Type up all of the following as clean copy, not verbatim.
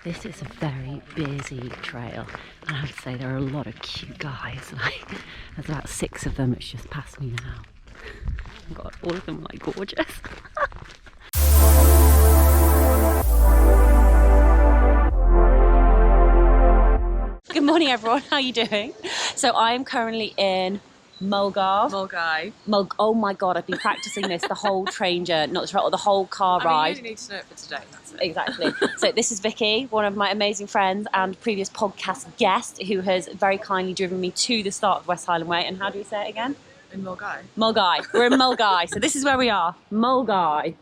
This is a very busy trail, and I have to say there are a lot of cute guys. Like, there's about 6 of them. It's just past me now. Oh God, all of them are like gorgeous. Good morning, everyone. How are you doing? So I am currently in Mull-Guy. Oh my God, I've been practicing this the whole train journey, not the train, or the whole car ride. You only need to know it for today, that's it. Exactly. So this is Vicky, one of my amazing friends and previous podcast guest, who has very kindly driven me to the start of West Highland Way. And how do we say it again? In Mull-Guy. Mull-Guy. We're in Mull-Guy. So this is where we are. Mull-Guy.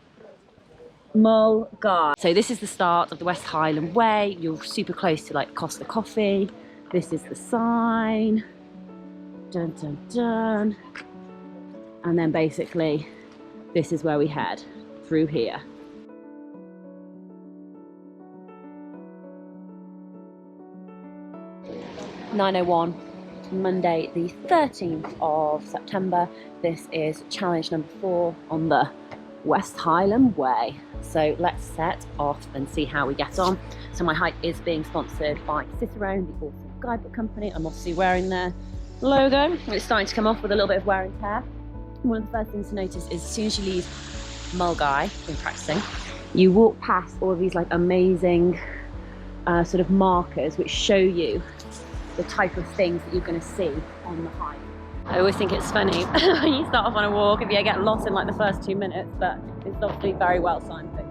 Mull-Guy. So this is the start of the West Highland Way. You're super close to like Costa Coffee. This is the sign. Dun, dun, dun. And then basically this is where we head, through here. (9:01), Monday the 13th of September. This is challenge number 4 on the West Highland Way. So let's set off and see how we get on. So my hike is being sponsored by Cicerone, the awesome guidebook company. I'm obviously wearing their logo. It's starting to come off with a little bit of wear and tear. One of the first things to notice is as soon as you leave Mull-Guy, been practicing, you walk past all of these like amazing sort of markers which show you the type of things that you're going to see on the hike. I always think it's funny when you start off on a walk if you get lost in like the first 2 minutes, but it's obviously very well signposted.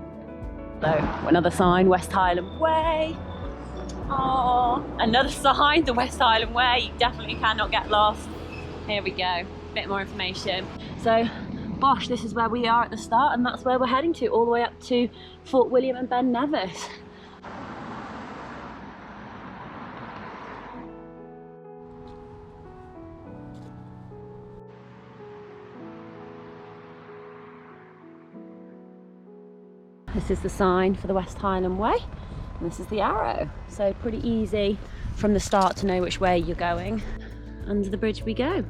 So another sign, West Highland Way. Oh, another sign, the West Highland Way. You definitely cannot get lost. Here we go, bit more information. So, bosh, this is where we are at the start, and that's where we're heading to, all the way up to Fort William and Ben Nevis. This is the sign for the West Highland Way. And this is the arrow, so pretty easy from the start to know which way you're going. Under the bridge we go.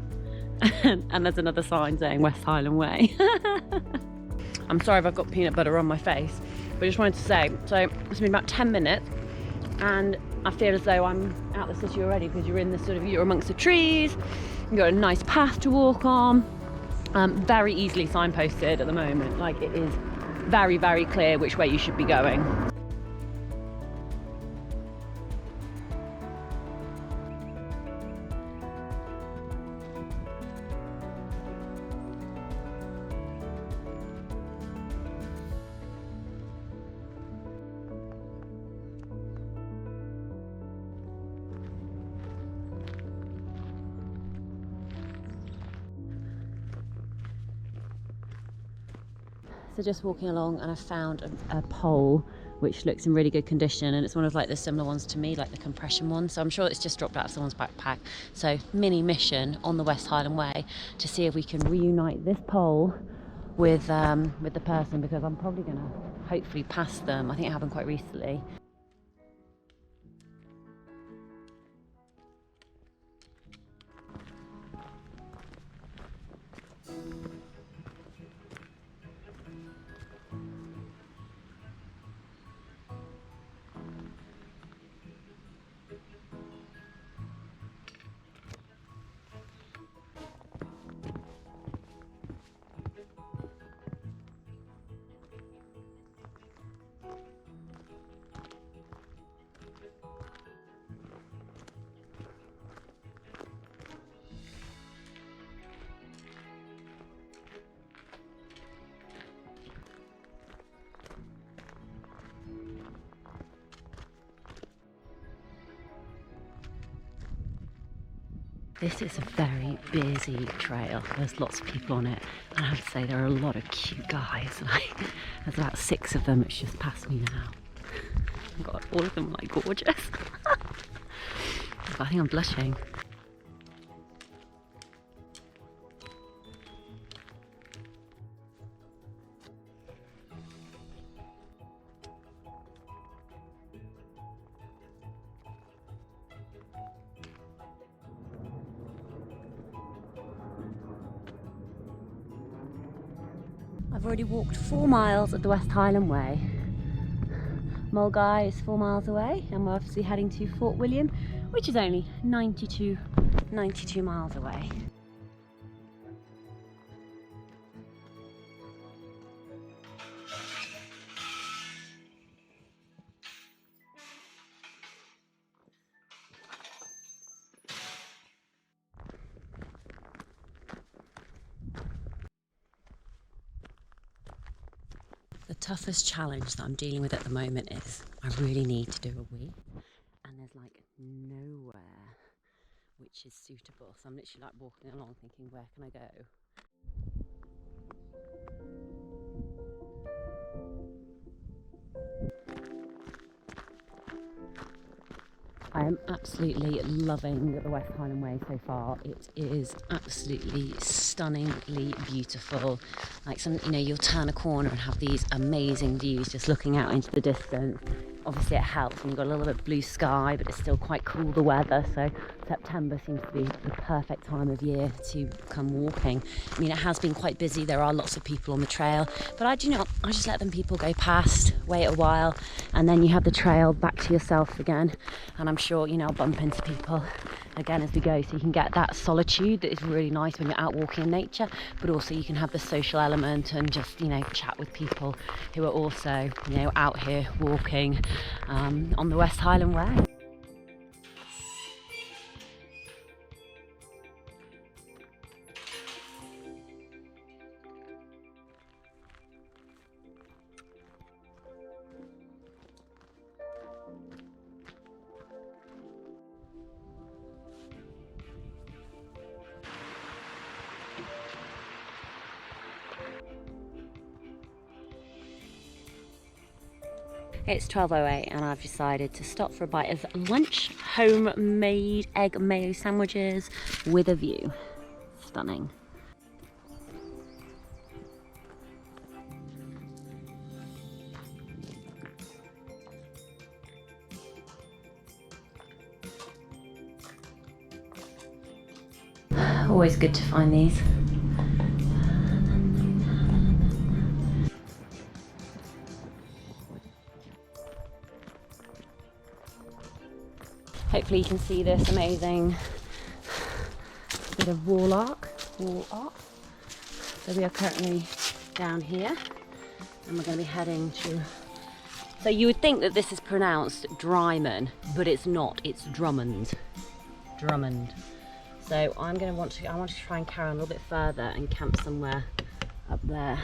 And there's another sign saying West Highland Way. I'm sorry if I've got peanut butter on my face, but I just wanted to say, so it's been about 10 minutes and I feel as though I'm out the city already, because you're in the sort of, you're amongst the trees, you've got a nice path to walk on, very easily signposted at the moment. Like, it is very, very clear which way you should be going. So just walking along, and I found a pole which looks in really good condition, and it's one of like the similar ones to me, like the compression one. So I'm sure it's just dropped out of someone's backpack. So mini mission on the West Highland Way to see if we can reunite this pole with the person, because I'm probably gonna hopefully pass them. I think it happened quite recently. This is a very busy trail. There's lots of people on it, and I have to say there are a lot of cute guys. Like, there's about 6 of them. It's just past me now. Oh God, all of them are like gorgeous. I think I'm blushing. I've already walked 4 miles of the West Highland Way. Mull-Guy is 4 miles away, and we're obviously heading to Fort William, which is only 92 miles away. The toughest challenge that I'm dealing with at the moment is I really need to do a wee, and there's like nowhere which is suitable. So I'm literally like walking along thinking, where can I go? I am absolutely loving the West Highland Way so far. It is absolutely stunningly beautiful. Like you'll turn a corner and have these amazing views just looking out into the distance. Obviously it helps when you've got a little bit of blue sky, but it's still quite cool, the weather. So September seems to be the perfect time of year to come walking. I mean, it has been quite busy. There are lots of people on the trail, but I just let them people go past, wait a while, and then you have the trail back to yourself again. And I'm sure, I'll bump into people again as we go, so you can get that solitude that is really nice when you're out walking in nature, but also you can have the social element and just, chat with people who are also, out here walking on the West Highland Way. It's 12:08 and I've decided to stop for a bite of lunch. Homemade egg mayo sandwiches with a view. Stunning. Always good to find these. Hopefully you can see this amazing bit of wall art. So we are currently down here and we're going to be heading to... So you would think that this is pronounced Dryman, but it's not, it's Drummond. So I want to try and carry on a little bit further and camp somewhere up there.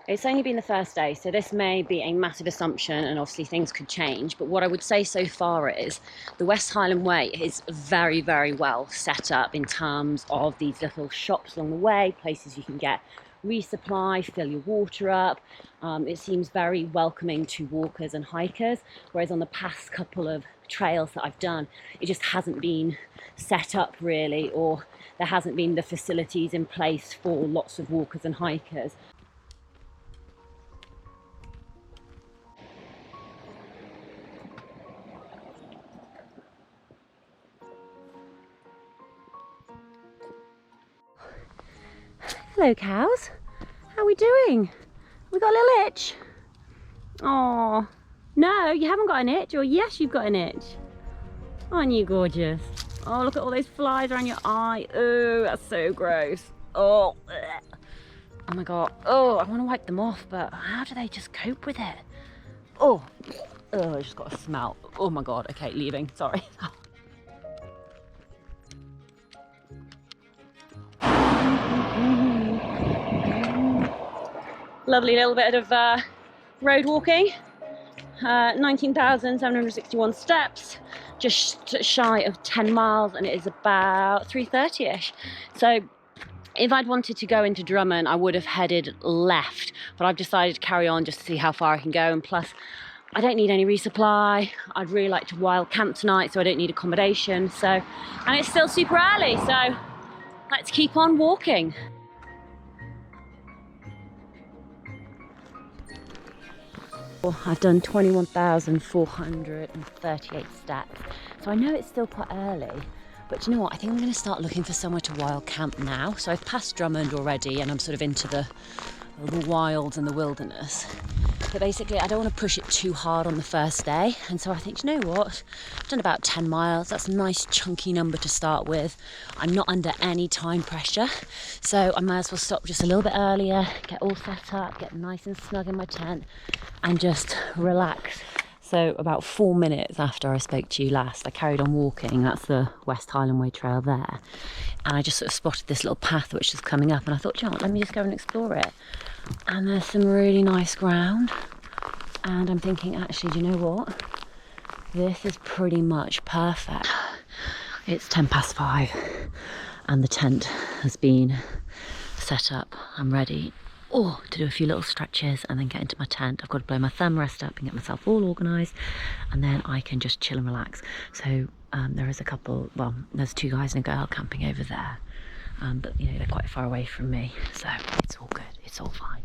It's only been the first day, so this may be a massive assumption and obviously things could change, but what I would say so far is the West Highland Way is very, very well set up in terms of these little shops along the way, places you can get resupply, fill your water up. It seems very welcoming to walkers and hikers, whereas on the past couple of trails that I've done, it just hasn't been set up really, or there hasn't been the facilities in place for lots of walkers and hikers. Hello cows, how are we doing? We got a little itch? Oh, no, you haven't got an itch, or yes, you've got an itch. Aren't you gorgeous? Oh, look at all those flies around your eye. Oh, that's so gross. Oh, ugh. Oh my God. Oh, I want to wipe them off, but how do they just cope with it? Oh, I just got a smell. Oh my God. Okay, leaving. Sorry. Lovely little bit of road walking. 19,761 steps, just shy of 10 miles, and it is about 3:30ish. So if I'd wanted to go into Dryman, I would have headed left, but I've decided to carry on just to see how far I can go, and plus I don't need any resupply. I'd really like to wild camp tonight, so I don't need accommodation. So, and it's still super early, so let's keep on walking. I've done 21,438 steps, so I know it's still quite early, but you know what, I think I'm going to start looking for somewhere to wild camp now. So I've passed Drummond already and I'm sort of into the the wilds and the wilderness. But basically I don't want to push it too hard on the first day, and so I think, you know what, I've done about 10 miles, that's a nice chunky number to start with. I'm not under any time pressure, so I might as well stop just a little bit earlier, get all set up, get nice and snug in my tent and just relax. So about 4 minutes after I spoke to you last, I carried on walking. That's the West Highland Way trail there. And I just sort of spotted this little path which was coming up, and I thought, you know what, let me just go and explore it. And there's some really nice ground. And I'm thinking, actually, do you know what? This is pretty much perfect. It's 5:10 and the tent has been set up. I'm ready to do a few little stretches and then get into my tent. I've got to blow my thumb rest up and get myself all organised, and then I can just chill and relax. So there is a couple, well, there's 2 guys and a girl camping over there, but you know, they're quite far away from me, so it's all good, it's all fine.